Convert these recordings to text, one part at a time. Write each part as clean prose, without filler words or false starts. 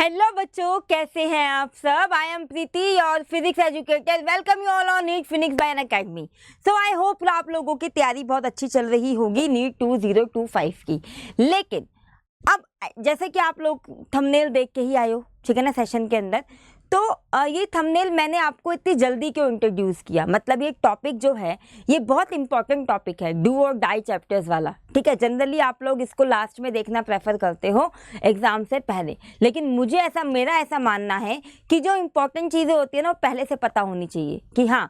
Hello बच्चों, कैसे हैं आप सब। आई एम प्रीति और physics educator. Welcome you all on NEET phoenix by N academy. So I hope आप लोगों की तैयारी बहुत अच्छी चल रही होगी नीट 2025 की। लेकिन अब जैसे कि आप लोग थंबनेल देख के ही आए हो, ठीक है ना, सेशन के अंदर। तो ये थंबनेल मैंने आपको इतनी जल्दी क्यों इंट्रोड्यूस किया, मतलब ये टॉपिक जो है ये बहुत इंपॉर्टेंट टॉपिक है, डू और डाई चैप्टर्स वाला। ठीक है, जनरली आप लोग इसको लास्ट में देखना प्रेफर करते हो एग्जाम से पहले, लेकिन मेरा ऐसा मानना है कि जो इंपॉर्टेंट चीज़ें होती है ना वो पहले से पता होनी चाहिए कि हाँ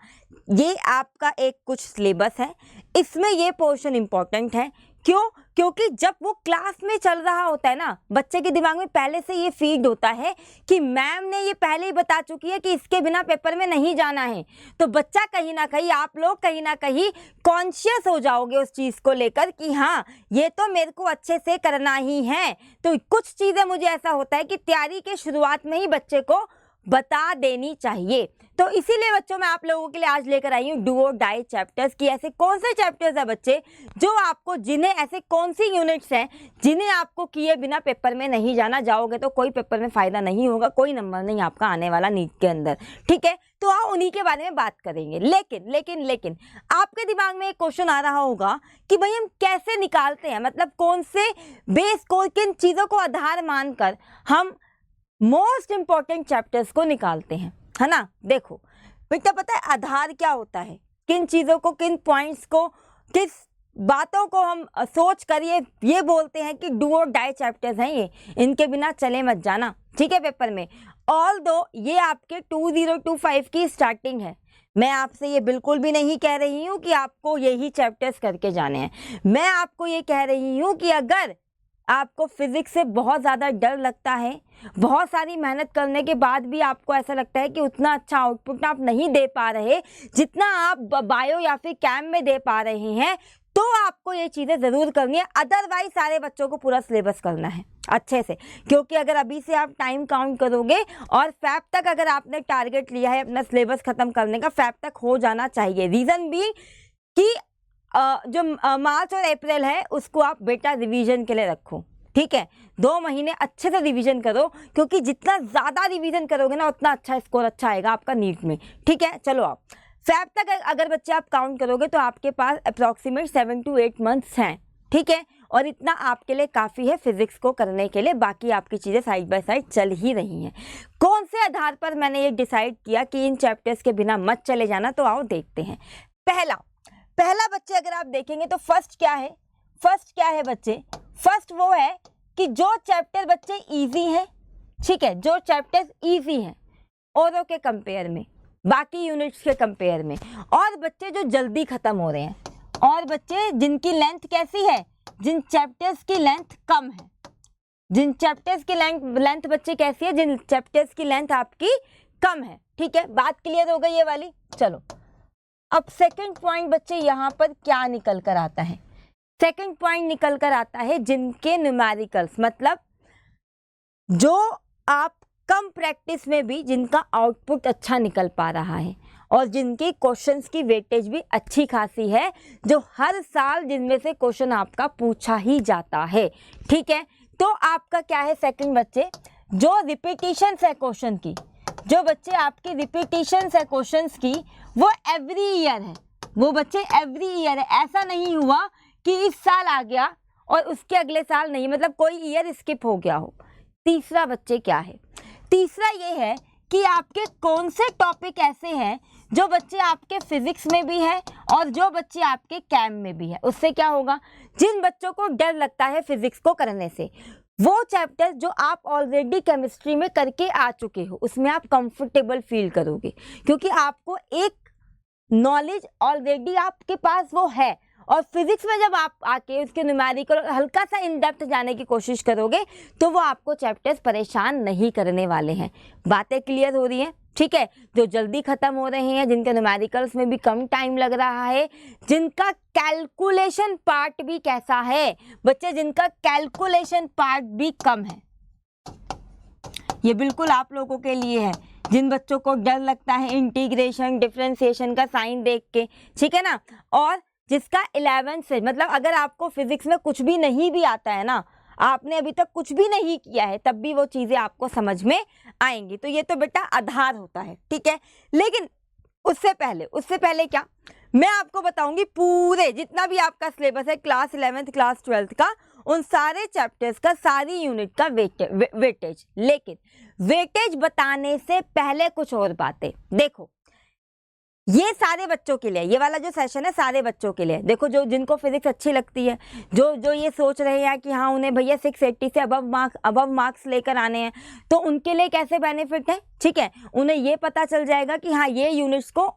ये आपका एक कुछ सिलेबस है, इसमें ये पोर्शन इंपॉर्टेंट है। क्यों? क्योंकि जब वो क्लास में चल रहा होता है ना, बच्चे के दिमाग में पहले से ये फीड होता है कि मैम ने ये पहले ही बता चुकी है कि इसके बिना पेपर में नहीं जाना है। तो बच्चा कहीं ना कहीं, आप लोग कहीं ना कहीं कॉन्शियस हो जाओगे उस चीज़ को लेकर कि हाँ ये तो मेरे को अच्छे से करना ही है। तो कुछ चीज़ें मुझे ऐसा होता है कि तैयारी के शुरुआत में ही बच्चे को बता देनी चाहिए। तो इसीलिए बच्चों मैं आप लोगों के लिए आज लेकर आई हूँ डू और डाई चैप्टर्स की। ऐसे कौन से चैप्टर्स है बच्चे जो आपको, जिन्हें, ऐसे कौन सी यूनिट्स हैं जिन्हें आपको किए बिना पेपर में नहीं जाना, जाओगे तो कोई पेपर में फ़ायदा नहीं होगा, कोई नंबर नहीं आपका आने वाला नीट के अंदर। ठीक है, तो आओ उन्हीं के बारे में बात करेंगे। लेकिन आपके दिमाग में एक क्वेश्चन आ रहा होगा कि भाई हम कैसे निकालते हैं, मतलब कौन से बेस को, किन चीज़ों को आधार मानकर हम मोस्ट इंपॉर्टेंट चैप्टर्स को निकालते हैं, है ना। देखो बेटा, पता है आधार क्या होता है, किन चीज़ों को, किन पॉइंट्स को, किस बातों को हम सोच कर ये बोलते हैं कि डू और डाई चैप्टर्स हैं ये, इनके बिना चले मत जाना। ठीक है, पेपर में ऑल्दो ये आपके 2025 की स्टार्टिंग है, मैं आपसे ये बिल्कुल भी नहीं कह रही हूँ कि आपको यही चैप्टर्स करके जाने हैं। मैं आपको ये कह रही हूँ कि अगर आपको फिजिक्स से बहुत ज़्यादा डर लगता है, बहुत सारी मेहनत करने के बाद भी आपको ऐसा लगता है कि उतना अच्छा आउटपुट आप नहीं दे पा रहे जितना आप बायो या फिर कैम में दे पा रहे हैं, तो आपको ये चीज़ें ज़रूर करनी है। अदरवाइज सारे बच्चों को पूरा सिलेबस करना है अच्छे से, क्योंकि अगर अभी से आप टाइम काउंट करोगे और फैब तक अगर आपने टारगेट लिया है अपना सिलेबस ख़त्म करने का, फैब तक हो जाना चाहिए। रीज़न भी कि जो मार्च और अप्रैल है उसको आप बेटा रिवीजन के लिए रखो। ठीक है, 2 महीने अच्छे से रिवीजन करो, क्योंकि जितना ज़्यादा रिवीजन करोगे ना उतना अच्छा स्कोर अच्छा आएगा आपका नीट में। ठीक है, चलो आप फैब तक अगर बच्चे आप काउंट करोगे तो आपके पास अप्रॉक्सीमेट 7 to 8 मंथ्स हैं। ठीक है, और इतना आपके लिए काफ़ी है फिजिक्स को करने के लिए, बाकी आपकी चीज़ें साइड बाय साइड चल ही रही हैं। कौन से आधार पर मैंने ये डिसाइड किया कि इन चैप्टर्स के बिना मत चले जाना, तो आओ देखते हैं। पहला बच्चे अगर आप देखेंगे तो फर्स्ट क्या है बच्चे, फर्स्ट वो है कि जो चैप्टर बच्चे इजी हैं, ठीक है, जो चैप्टर्स इजी हैं औरों के कंपेयर में, बाकी यूनिट्स के कंपेयर में, और बच्चे जो जल्दी खत्म हो रहे हैं, और बच्चे जिनकी लेंथ कैसी है, जिन चैप्टर्स की लेंथ कम है, जिन चैप्टर्स की लेंथ बच्चे कैसी है, जिन चैप्टर्स की लेंथ आपकी कम है। ठीक है, बात क्लियर हो गई ये वाली। चलो अब सेकंड पॉइंट बच्चे यहाँ पर क्या निकल कर आता है, सेकंड पॉइंट निकल कर आता है जिनके न्यूमेरिकल्स, मतलब जो आप कम प्रैक्टिस में भी जिनका आउटपुट अच्छा निकल पा रहा है और जिनकी क्वेश्चंस की वेटेज भी अच्छी खासी है, जो हर साल जिनमें से क्वेश्चन आपका पूछा ही जाता है। ठीक है, तो आपका क्या है सेकंड बच्चे, जो रिपीटिशंस है क्वेश्चन की, जो बच्चे आपकी रिपीटिशंस है क्वेश्चंस की, वो एवरी ईयर है, वो बच्चे एवरी ईयर है। ऐसा नहीं हुआ कि इस साल आ गया और उसके अगले साल नहीं, मतलब कोई ईयर स्किप हो गया हो। तीसरा बच्चे क्या है, तीसरा ये है कि आपके कौन से टॉपिक ऐसे हैं जो बच्चे आपके फिजिक्स में भी है और जो बच्चे आपके कैम में भी है। उससे क्या होगा, जिन बच्चों को डर लगता है फिजिक्स को करने से, वो चैप्टर जो आप ऑलरेडी केमिस्ट्री में करके आ चुके हो उसमें आप कंफर्टेबल फील करोगे, क्योंकि आपको एक नॉलेज ऑलरेडी आपके पास वो है। और फिजिक्स में जब आप आके उसके न्यूमेरिकल हल्का सा इन डेप्थ जाने की कोशिश करोगे तो वो आपको चैप्टर्स परेशान नहीं करने वाले हैं। बातें क्लियर हो रही हैं? ठीक है, जो जल्दी ख़त्म हो रहे हैं, जिनके न्यूमेरिकल्स में भी कम टाइम लग रहा है, जिनका कैलकुलेशन पार्ट भी कैसा है बच्चे, जिनका कैलकुलेशन पार्ट भी कम है, ये बिल्कुल आप लोगों के लिए है। जिन बच्चों को डर लगता है इंटीग्रेशन डिफरेंशिएशन का साइन देख के, ठीक है ना, और जिसका 11 से, मतलब अगर आपको फिजिक्स में कुछ भी नहीं भी आता है ना, आपने अभी तक कुछ भी नहीं किया है, तब भी वो चीज़ें आपको समझ में आएंगी। तो ये तो बेटा आधार होता है, ठीक है। लेकिन उससे पहले क्या, मैं आपको बताऊंगी पूरे जितना भी आपका सिलेबस है क्लास 11th क्लास 12th का, उन सारे चैप्टर्स का, सारी यूनिट का वेटेज। लेकिन वेटेज बताने से पहले कुछ और बातें देखो, ये सारे बच्चों के लिए, ये वाला जो सेशन है सारे बच्चों के लिए। देखो जो जिनको फिजिक्स अच्छी लगती है, जो ये सोच रहे हैं कि हाँ उन्हें भैया 680 से अबव मार्क्स लेकर आने हैं, तो उनके लिए कैसे बेनिफिट है, ठीक है। उन्हें ये पता चल जाएगा कि हाँ ये यूनिट्स को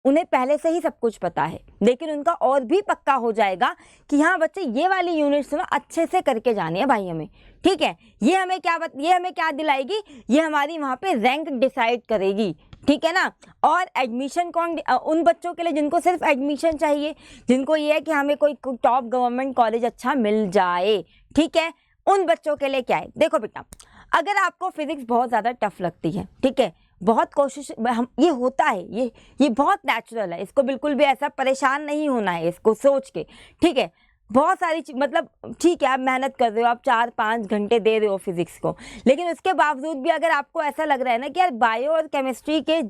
उन्हें पहले से ही सब कुछ पता है, लेकिन उनका और भी पक्का हो जाएगा कि हाँ बच्चे ये वाली यूनिट्स ना अच्छे से करके जानी है भाई हमें, ठीक है। ये हमें क्या दिलाएगी, ये हमारी वहाँ पे रैंक डिसाइड करेगी, ठीक है ना। और एडमिशन उन बच्चों के लिए जिनको सिर्फ एडमिशन चाहिए, जिनको ये है कि हमें कोई टॉप गवर्नमेंट कॉलेज अच्छा मिल जाए, ठीक है, उन बच्चों के लिए क्या है। देखो बेटा, अगर आपको फिजिक्स बहुत ज़्यादा टफ लगती है, ठीक है, बहुत कोशिश ये होता है, ये बहुत नेचुरल है, इसको बिल्कुल भी ऐसा परेशान नहीं होना है इसको सोच के, ठीक है। बहुत सारी मतलब ठीक है आप मेहनत कर रहे हो, आप 4-5 घंटे दे रहे हो फिजिक्स को, लेकिन उसके बावजूद भी अगर आपको ऐसा लग रहा है ना कि यार बायो और केमिस्ट्री के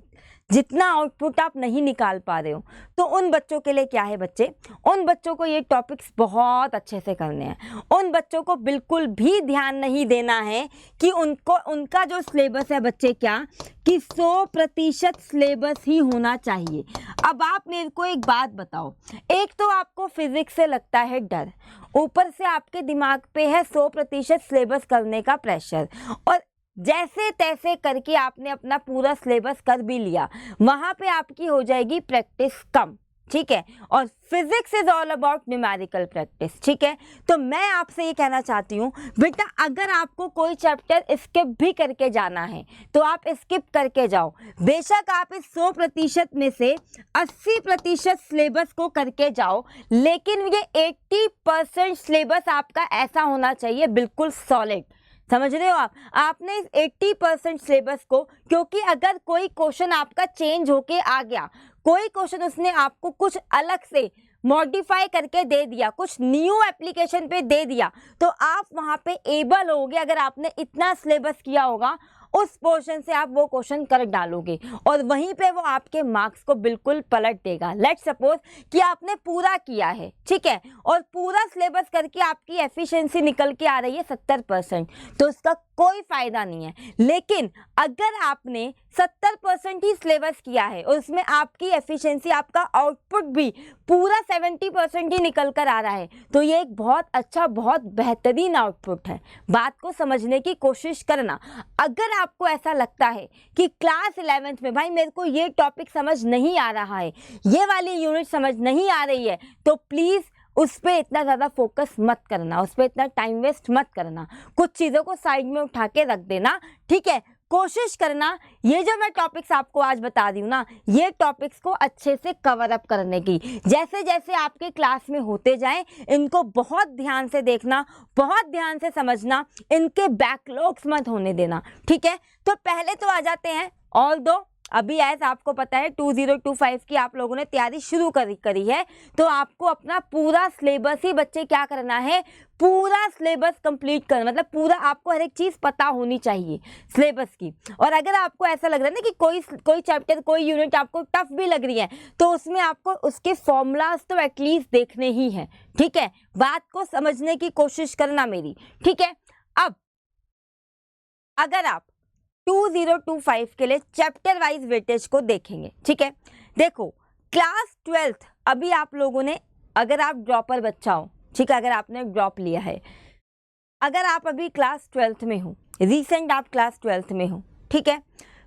जितना आउटपुट आप नहीं निकाल पा रहे हो, तो उन बच्चों के लिए क्या है बच्चे, उन बच्चों को ये टॉपिक्स बहुत अच्छे से करने हैं। उन बच्चों को बिल्कुल भी ध्यान नहीं देना है कि उनका जो सिलेबस है बच्चे क्या, कि 100% सिलेबस ही होना चाहिए। अब आप मेरे को एक बात बताओ, एक तो आपको फिजिक्स से लगता है डर, ऊपर से आपके दिमाग पे है 100% सिलेबस करने का प्रेशर, और जैसे तैसे करके आपने अपना पूरा सिलेबस कर भी लिया, वहाँ पे आपकी हो जाएगी प्रैक्टिस कम, ठीक है। और physics is all about numerical practice, ठीक है। तो मैं आपसे ये कहना चाहती हूँ बेटा, अगर आपको कोई चैप्टर स्किप भी करके जाना है तो आप स्किप करके जाओ, बेशक आप इस 100% में से 80% सिलेबस को करके जाओ, लेकिन ये 80% सिलेबस आपका ऐसा होना चाहिए बिल्कुल सॉलिड, समझ रहे हो आप। आपने इस 80% सिलेबस को, क्योंकि अगर कोई क्वेश्चन आपका चेंज होके आ गया, कोई क्वेश्चन उसने आपको कुछ अलग से मॉडिफाई करके दे दिया, कुछ न्यू एप्लीकेशन पे दे दिया, तो आप वहाँ पे एबल होगे, अगर आपने इतना सिलेबस किया होगा उस पोर्शन से आप वो क्वेश्चन कर डालोगे, और वहीं पे वो आपके मार्क्स को बिल्कुल पलट देगा। लेट्स सपोज कि आपने पूरा किया है, ठीक है, और पूरा सिलेबस करके आपकी एफिशिएंसी निकल के आ रही है 70%, तो उसका कोई फायदा नहीं है। लेकिन अगर आपने 70% ही सिलेबस किया है और उसमें आपकी एफिशिएंसी, आपका आउटपुट भी पूरा 70% ही निकल कर आ रहा है, तो ये एक बहुत अच्छा, बहुत बेहतरीन आउटपुट है। बात को समझने की कोशिश करना। अगर आपको ऐसा लगता है कि क्लास 11th में भाई मेरे को ये टॉपिक समझ नहीं आ रहा है, ये वाली यूनिट समझ नहीं आ रही है, तो प्लीज़ उस पर इतना ज़्यादा फोकस मत करना, उस पर इतना टाइम वेस्ट मत करना, कुछ चीज़ों को साइड में उठा के रख देना, ठीक है। कोशिश करना ये जो मैं टॉपिक्स आपको आज बता रही हूँ ना, ये टॉपिक्स को अच्छे से कवर अप करने की, जैसे जैसे आपके क्लास में होते जाएं, इनको बहुत ध्यान से देखना, बहुत ध्यान से समझना, इनके बैकलॉग्स मत होने देना, ठीक है। तो पहले तो आ जाते हैं, और दो अभी ऐसा आपको पता है 2025 की आप लोगों ने तैयारी शुरू करी है, तो आपको अपना पूरा सिलेबस ही बच्चे क्या करना है, पूरा सिलेबस कंप्लीट करना, मतलब पूरा आपको हर एक चीज़ पता होनी चाहिए सिलेबस की। और अगर आपको ऐसा लग रहा है ना कि कोई चैप्टर, कोई यूनिट आपको टफ भी लग रही है, तो उसमें आपको उसके फॉर्मूलाज तो एटलीस्ट देखने ही हैं, ठीक है। बात को समझने की कोशिश करना मेरी, ठीक है। अब अगर आप 2025 के लिए चैप्टर वाइज वेटेज को देखेंगे, ठीक है। देखो क्लास 12th अभी आप लोगों ने, अगर आप ड्रॉपर बच्चा हो, ठीक है, अगर आपने ड्रॉप लिया है, अगर आप अभी क्लास 12th में हो, रिसेंट आप क्लास 12th में हो, ठीक है,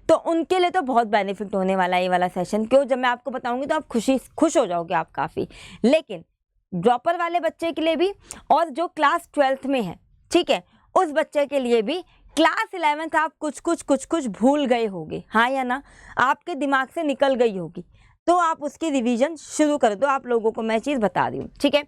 तो उनके लिए तो बहुत बेनिफिट होने वाला है ये वाला सेशन। क्यों, जब मैं आपको बताऊंगी तो आप खुश हो जाओगे आप काफ़ी। लेकिन ड्रॉपर वाले बच्चे के लिए भी, और जो क्लास 12th में है, ठीक है, उस बच्चे के लिए भी क्लास 11th आप कुछ भूल गए होगे, हाँ या ना, आपके दिमाग से निकल गई होगी। तो आप उसकी रिवीजन शुरू कर दो। आप लोगों को मैं चीज़ बता रही हूँ, ठीक है।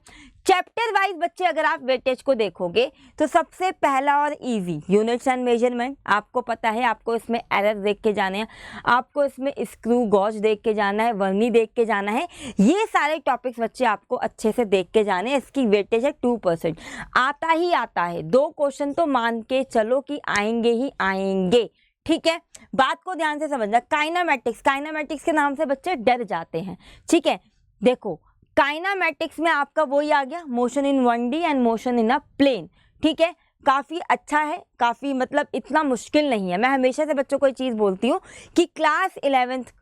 चैप्टर वाइज बच्चे अगर आप वेटेज को देखोगे तो सबसे पहला और इजी यूनिट्स एंड मेजरमेंट, आपको पता है, आपको इसमें एरर देख के जाने हैं, आपको इसमें स्क्रू गॉज देख के जाना है, वर्नी देख के जाना है। ये सारे टॉपिक्स बच्चे आपको अच्छे से देख के जाने हैं। इसकी वेटेज है 2%। आता ही आता है, 2 क्वेश्चन तो मान के चलो कि आएंगे ही आएंगे, ठीक है। बात को ध्यान से समझना। काइनामेटिक्स, काइनामेटिक्स के नाम से बच्चे डर जाते हैं, ठीक है। देखो काइनामेटिक्स में आपका वही आ गया, motion in 1D and motion in a plane, ठीक है। काफ़ी अच्छा है, काफ़ी मतलब इतना मुश्किल नहीं है। मैं हमेशा से बच्चों को ये चीज़ बोलती हूँ कि क्लास 11th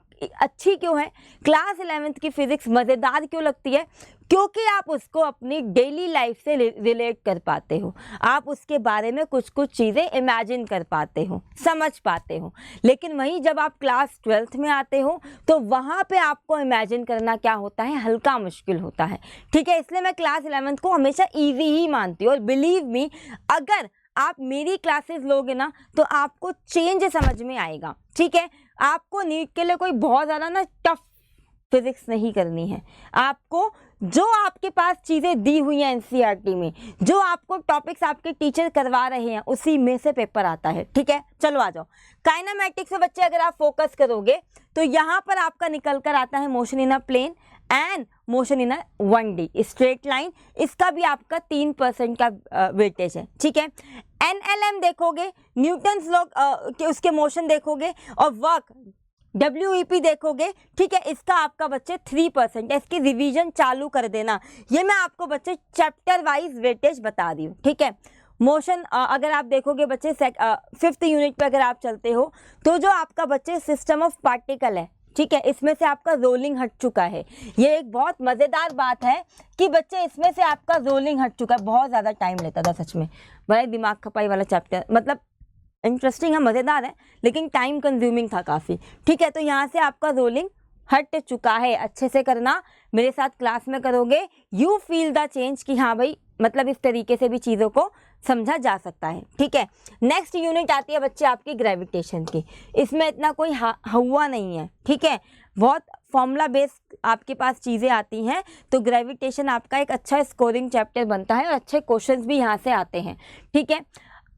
अच्छी क्यों है, क्लास 11th की फिजिक्स मज़ेदार क्यों लगती है, क्योंकि आप उसको अपनी डेली लाइफ से रिलेट कर पाते हो, आप उसके बारे में कुछ कुछ चीज़ें इमेजिन कर पाते हो, समझ पाते हो। लेकिन वहीं जब आप क्लास 12th में आते हो तो वहाँ पे आपको इमेजिन करना क्या होता है, हल्का मुश्किल होता है, ठीक है। इसलिए मैं क्लास 11th को हमेशा ईजी ही मानती हूँ। और बिलीव मी, अगर आप मेरी क्लासेस लोगे ना तो आपको चेंज समझ में आएगा, ठीक है। आपको नीट के लिए कोई बहुत ज़्यादा ना टफ फिजिक्स नहीं करनी है। आपको जो आपके पास चीज़ें दी हुई हैं एनसीईआरटी में, जो आपको टॉपिक्स आपके टीचर करवा रहे हैं, उसी में से पेपर आता है, ठीक है। चलो आ जाओ। काइनामेटिक्स से बच्चे अगर आप फोकस करोगे तो यहाँ पर आपका निकल कर आता है motion in a plane and motion in a 1D straight line. इसका भी आपका 3% का वेटेज है, ठीक है। NLM देखोगे, न्यूटन्स लॉ के उसके मोशन देखोगे, और वर्क WEP देखोगे, ठीक है। इसका आपका बच्चे 3% है। इसकी रिवीजन चालू कर देना। ये मैं आपको बच्चे चैप्टर वाइज वेटेज बता रही हूँ, ठीक है। मोशन अगर आप देखोगे बच्चे 5th यूनिट पे अगर आप चलते हो तो जो आपका बच्चे सिस्टम ऑफ पार्टिकल है, ठीक है, इसमें से आपका रोलिंग हट चुका है। ये एक बहुत मज़ेदार बात है कि बच्चे इसमें से आपका रोलिंग हट चुका है। बहुत ज़्यादा टाइम लेता था सच में, बड़ा दिमाग खपाई वाला चैप्टर, मतलब इंटरेस्टिंग है, मज़ेदार है, लेकिन टाइम कंज्यूमिंग था काफ़ी, ठीक है। तो यहाँ से आपका रोलिंग हट चुका है। अच्छे से करना, मेरे साथ क्लास में करोगे, यू फील द चेंज कि हाँ भाई, मतलब इस तरीके से भी चीज़ों को समझा जा सकता है, ठीक है। नेक्स्ट यूनिट आती है बच्चे आपकी ग्रेविटेशन की। इसमें इतना कोई हुआ नहीं है, ठीक है। बहुत फॉर्मूला बेस्ड आपके पास चीज़ें आती हैं, तो ग्रेविटेशन आपका एक अच्छा स्कोरिंग चैप्टर बनता है और अच्छे क्वेश्चंस भी यहाँ से आते हैं, ठीक है।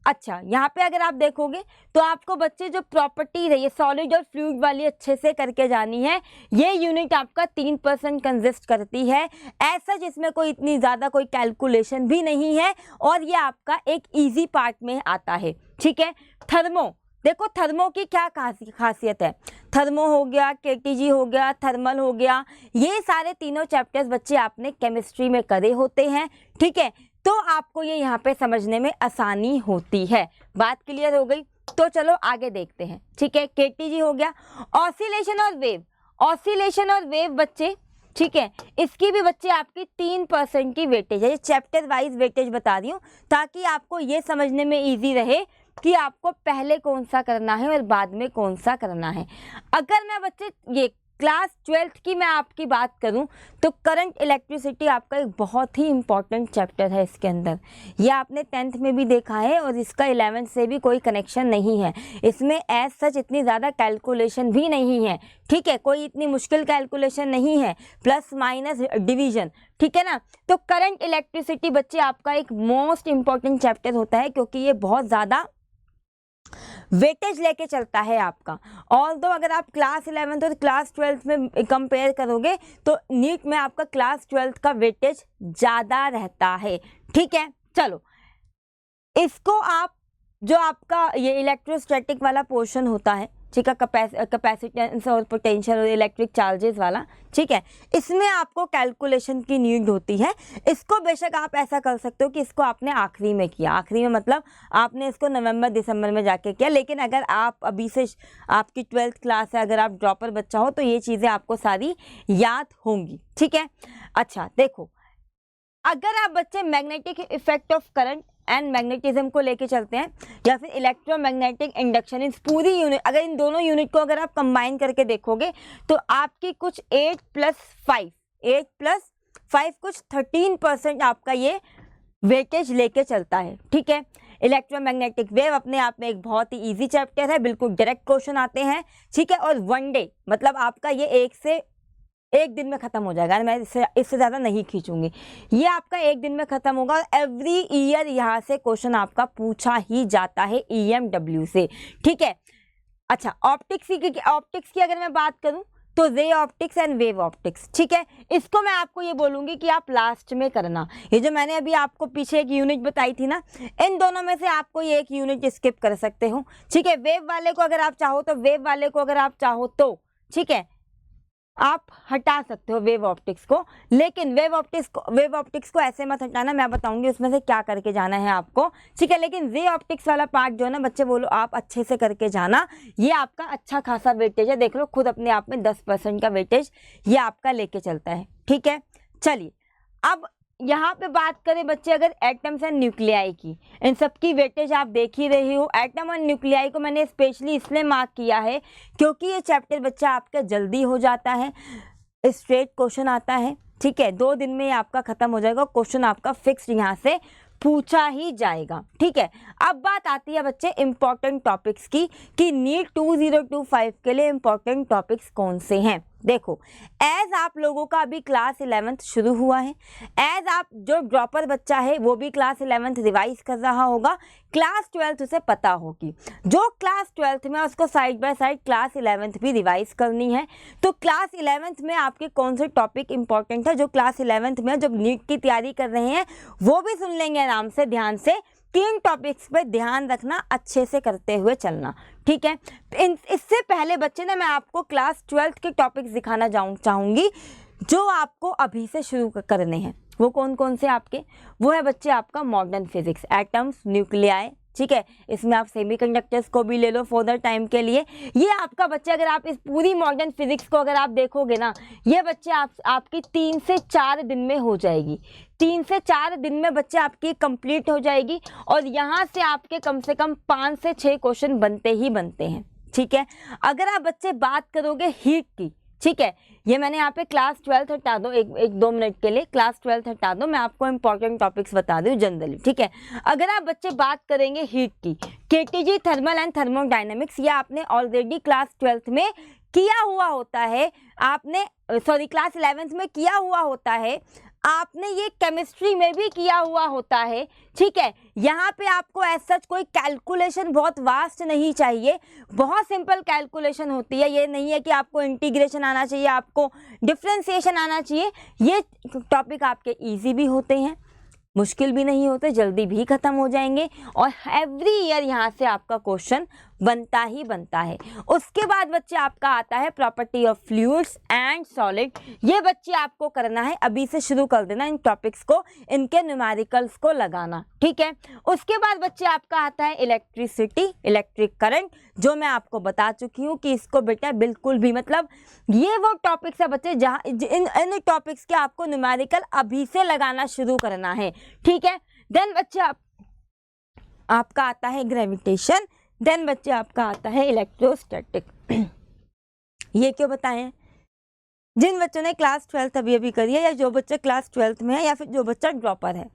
अच्छा, यहाँ पे अगर आप देखोगे तो आपको बच्चे जो प्रॉपर्टी है ये सॉलिड और फ्लूइड वाली अच्छे से करके जानी है। ये यूनिट आपका 3% कंसिस्ट करती है। ऐसा जिसमें कोई इतनी ज़्यादा कोई कैलकुलेशन भी नहीं है और ये आपका एक इजी पार्ट में आता है, ठीक है। थर्मो, देखो थर्मो की क्या खासियत है। थर्मो हो गया, केटीजी हो गया, थर्मल हो गया, ये सारे तीनों चैप्टर्स बच्चे आपने केमिस्ट्री में करे होते हैं, ठीक है। तो आपको ये यहाँ पे समझने में आसानी होती है। बात क्लियर हो गई? तो चलो आगे देखते हैं, ठीक है। केटीजी हो गया। ऑसिलेशन और वेव, ऑसिलेशन और वेव बच्चे, ठीक है, इसकी भी बच्चे आपकी 3% की वेटेज है। ये चैप्टर वाइज वेटेज बता रही हूँ ताकि आपको ये समझने में ईजी रहे कि आपको पहले कौन सा करना है और बाद में कौन सा करना है। अगर मैं बच्चे ये क्लास 12th की मैं आपकी बात करूं तो करंट इलेक्ट्रिसिटी आपका एक बहुत ही इम्पॉर्टेंट चैप्टर है इसके अंदर। ये आपने 10th में भी देखा है और इसका 11th से भी कोई कनेक्शन नहीं है। इसमें एज सच इतनी ज़्यादा कैलकुलेशन भी नहीं है, ठीक है, कोई इतनी मुश्किल कैलकुलेशन नहीं है, प्लस माइनस डिवीजन, ठीक है ना। तो करंट इलेक्ट्रिसिटी बच्चे आपका एक मोस्ट इम्पॉर्टेंट चैप्टर होता है क्योंकि ये बहुत ज़्यादा वेटेज लेके चलता है आपका। ऑल्दो अगर आप क्लास 11th और क्लास 12th में कंपेयर करोगे तो नीट में आपका क्लास 12th का वेटेज ज़्यादा रहता है, ठीक है। चलो, इसको आप जो आपका ये इलेक्ट्रोस्टैटिक वाला पोर्शन होता है, ठीक है, कैपेसिटेंस और पोटेंशियल और इलेक्ट्रिक चार्जेस वाला, ठीक है, इसमें आपको कैलकुलेशन की नीड होती है। इसको बेशक आप ऐसा कर सकते हो कि इसको आपने आखिरी में किया, आखिरी में मतलब आपने इसको नवंबर दिसंबर में जाके किया, लेकिन अगर आप अभी से आपकी 12th क्लास है, अगर आप ड्रॉपर बच्चा हो तो ये चीज़ें आपको सारी याद होंगी, ठीक है। अच्छा देखो, अगर आप बच्चे magnetic effect of current and magnetism को लेके चलते हैं या फिर इलेक्ट्रोमैग्नेटिक इंडक्शन, इस पूरी यूनिट, अगर इन दोनों यूनिट को अगर आप कंबाइन करके देखोगे तो आपकी कुछ 8 + 5 कुछ 13% आपका ये वेटेज लेके चलता है, ठीक है। इलेक्ट्रोमैग्नेटिक वेव अपने आप में एक बहुत ही इजी चैप्टर है, बिल्कुल डायरेक्ट क्वेश्चन आते हैं, ठीक है। और 1 डे मतलब आपका ये 1 से एक दिन में खत्म हो जाएगा, मैं इससे ज़्यादा नहीं खींचूंगी। ये आपका एक दिन में खत्म होगा। एवरी ईयर यहाँ से क्वेश्चन आपका पूछा ही जाता है EMW से, ठीक है। अच्छा, ऑप्टिक्स की अगर मैं बात करूं तो ray optics and wave optics, ठीक है। इसको मैं आपको ये बोलूंगी कि आप लास्ट में करना। ये जो मैंने अभी आपको पीछे एक यूनिट बताई थी ना, इन दोनों में से आपको ये एक यूनिट स्किप कर सकते हो, ठीक है। वेव वाले को अगर आप चाहो तो ठीक है, आप हटा सकते हो वेव ऑप्टिक्स को, लेकिन वेव ऑप्टिक्स को ऐसे मत हटाना, मैं बताऊंगी उसमें से क्या करके जाना है आपको, ठीक है। लेकिन रे ऑप्टिक्स वाला पार्ट जो है ना बच्चे, बोलो आप अच्छे से करके जाना। ये आपका अच्छा खासा वेटेज है, देख लो खुद अपने आप में 10% का वेटेज ये आपका लेके चलता है, ठीक है। चलिए अब यहाँ पे बात करें बच्चे अगर एटम्स एंड न्यूक्लियाई की, इन सब की वेटेज आप देख ही रही हो। एटम और न्यूक्लियाई को मैंने स्पेशली इसलिए मार्क किया है क्योंकि ये चैप्टर बच्चा आपका जल्दी हो जाता है, स्ट्रेट क्वेश्चन आता है, ठीक है। 2 दिन में आपका खत्म हो जाएगा, क्वेश्चन आपका फिक्स यहाँ से पूछा ही जाएगा, ठीक है। अब बात आती है बच्चे इंपॉर्टेंट टॉपिक्स की कि नीट 2025 के लिए इंपॉर्टेंट टॉपिक्स कौन से हैं। देखो, एज आप लोगों का अभी क्लास 11th शुरू हुआ है, एज आप जो ड्रॉपर बच्चा है वो भी क्लास 11th रिवाइज कर रहा होगा, क्लास 12th उसे पता होगी। जो क्लास 12th में उसको side by side class 11th भी रिवाइज करनी है। तो क्लास 11th में आपके कौन से टॉपिक इंपॉर्टेंट है, जो क्लास 11th में जब नीट की तैयारी कर रहे हैं वो भी सुन लेंगे आराम से, ध्यान से। 3 टॉपिक्स पे ध्यान रखना, अच्छे से करते हुए चलना, ठीक है। इससे पहले बच्चे ना मैं आपको क्लास 12th के टॉपिक्स दिखाना चाहूँगी जो आपको अभी से शुरू करने हैं। वो कौन कौन से आपके, वो है बच्चे आपका मॉडर्न फिजिक्स, एटम्स, न्यूक्लियाई, ठीक है। इसमें आप सेमीकंडक्टर्स को भी ले लो फॉर द टाइम के लिए। ये आपका बच्चे अगर आप इस पूरी मॉडर्न फिजिक्स को अगर आप देखोगे ना, ये बच्चे आपकी 3 से 4 दिन में हो जाएगी। 3 से 4 दिन में बच्चे आपकी कंप्लीट हो जाएगी और यहाँ से आपके कम से कम 5 से 6 क्वेश्चन बनते ही बनते हैं, ठीक है। अगर आप बच्चे बात करोगे हीट की, ठीक है, ये मैंने यहाँ पे क्लास 12th हटा दो, एक 2 मिनट के लिए क्लास 12th हटा दो, मैं आपको इंपॉर्टेंट टॉपिक्स बता दूँ जनरली, ठीक है। अगर आप बच्चे बात करेंगे हीट की, केटीजी थर्मल एंड थर्मोडायनेमिक्स, ये आपने ऑलरेडी क्लास 12th में किया हुआ होता है, आपने क्लास 11th में किया हुआ होता है, आपने ये केमिस्ट्री में भी किया हुआ होता है, ठीक है। यहाँ पे आपको ऐसा कोई कैलकुलेशन बहुत वास्ट नहीं चाहिए, बहुत सिंपल कैलकुलेशन होती है। ये नहीं है कि आपको इंटीग्रेशन आना चाहिए, आपको डिफरेंशिएशन आना चाहिए। ये टॉपिक आपके इजी भी होते हैं, मुश्किल भी नहीं होते, जल्दी भी खत्म हो जाएंगे और एवरी ईयर यहाँ से आपका क्वेश्चन बनता ही बनता है। उसके बाद बच्चे आपका आता है property of fluids and solid. ये बच्चे आपको करना है, अभी से शुरू कर देना इन टॉपिक्स को, इनके न्यूमेरिकल्स को लगाना, ठीक है। उसके बाद बच्चे आपका आता है इलेक्ट्रिसिटी, इलेक्ट्रिक करंट, जो मैं आपको बता चुकी हूँ कि इसको बेटा बिल्कुल भी मतलब ये वो टॉपिक्स है बच्चे जहाँ इन टॉपिक्स के आपको न्यूमेरिकल अभी से लगाना शुरू करना है, ठीक है। देन बच्चे आपका आता है ग्रेविटेशन, देन बच्चे आपका आता है इलेक्ट्रोस्टैटिक। ये क्यों बताएं, जिन बच्चों ने क्लास 12th अभी अभी करी है, या जो बच्चा क्लास 12th में है, या फिर जो बच्चा ड्रॉपर है,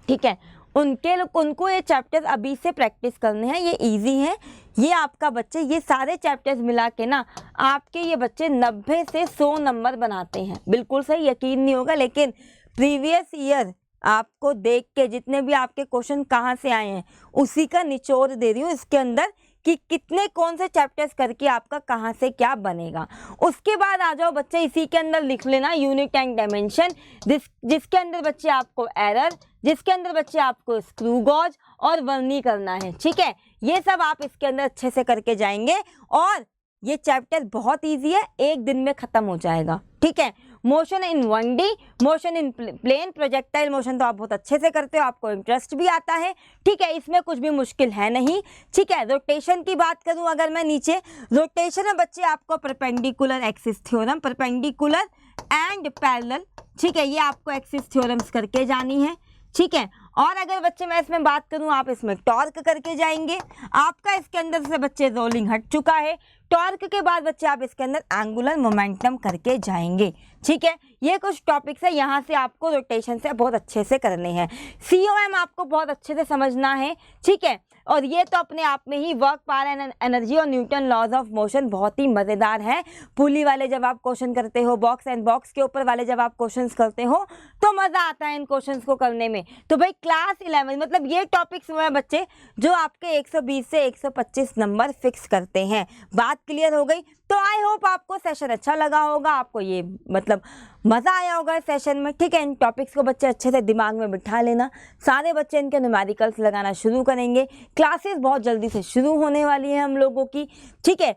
ठीक है, उनको ये चैप्टर अभी से प्रैक्टिस करने हैं। ये इजी है, ये आपका बच्चे ये सारे चैप्टर्स मिला के ना आपके ये बच्चे 90 से 100 नंबर बनाते हैं। बिल्कुल सही, यकीन नहीं होगा, लेकिन प्रीवियस ईयर आपको देख के जितने भी आपके क्वेश्चन कहाँ से आए हैं उसी का निचोड़ दे रही हूँ इसके अंदर कि कितने कौन से चैप्टर्स करके आपका कहाँ से क्या बनेगा। उसके बाद आ जाओ बच्चे, इसी के अंदर लिख लेना यूनिट एंड डायमेंशन, जिसके अंदर बच्चे आपको एरर, जिसके अंदर बच्चे आपको स्क्रू गॉज और वर्नी करना है, ठीक है। ये सब आप इसके अंदर अच्छे से करके जाएंगे और ये चैप्टर बहुत इजी है, एक दिन में खत्म हो जाएगा, ठीक है। Motion in 1D, motion in plane, projectile motion तो आप बहुत अच्छे से करते हो, आपको इंटरेस्ट भी आता है, ठीक है, इसमें कुछ भी मुश्किल है नहीं, ठीक है। रोटेशन की बात करूं अगर मैं नीचे, रोटेशन में बच्चे आपको perpendicular axis theorem, perpendicular and parallel, ठीक है, ये आपको एक्सिस थ्योरम्स करके जानी है, ठीक है। और अगर बच्चे मैं इसमें बात करूं, आप इसमें टॉर्क करके जाएंगे, आपका इसके अंदर से बच्चे रोलिंग हट चुका है, टॉर्क के बाद बच्चे आप इसके अंदर एंगुलर मोमेंटम करके जाएंगे, ठीक है, ये कुछ टॉपिक्स है, यहाँ से आपको रोटेशन से बहुत अच्छे से करने हैं। COM आपको बहुत अच्छे से समझना है, ठीक है। और ये तो अपने आप में ही वर्क, पावर एंड एनर्जी और न्यूटन लॉज ऑफ मोशन बहुत ही मज़ेदार है। पुली वाले जब आप क्वेश्चन करते हो, बॉक्स एंड बॉक्स के ऊपर वाले जब आप क्वेश्चंस करते हो तो मज़ा आता है इन क्वेश्चंस को करने में। तो भाई क्लास 11 मतलब ये टॉपिक्स वो हैं बच्चे जो आपके 120 से 125 नंबर फिक्स करते हैं। बात क्लियर हो गई? तो आई होप आपको सेशन अच्छा लगा होगा, आपको ये मतलब मज़ा आया होगा इस सेशन में, ठीक है। इन टॉपिक्स को बच्चे अच्छे से दिमाग में बिठा लेना। सारे बच्चे इनके न्यूमेरिकल्स लगाना शुरू करेंगे। क्लासेस बहुत जल्दी से शुरू होने वाली है हम लोगों की, ठीक है।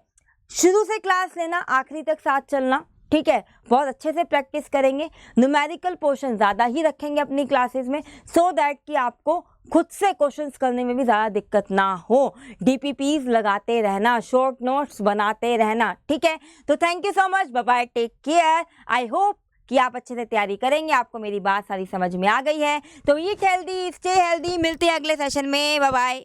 शुरू से क्लास लेना, आखिरी तक साथ चलना, ठीक है। बहुत अच्छे से प्रैक्टिस करेंगे, न्यूमेरिकल पोर्शन ज़्यादा ही रखेंगे अपनी क्लासेस में, सो दैट कि आपको खुद से क्वेश्चंस करने में भी ज़्यादा दिक्कत ना हो। DPPs लगाते रहना, शॉर्ट नोट्स बनाते रहना, ठीक है। तो thank you so much, bye bye, take care. I hope कि आप अच्छे से तैयारी करेंगे, आपको मेरी बात सारी समझ में आ गई है। तो ईट हेल्दी, स्टे हेल्दी, मिलते हैं अगले सेशन में, बाय बाय।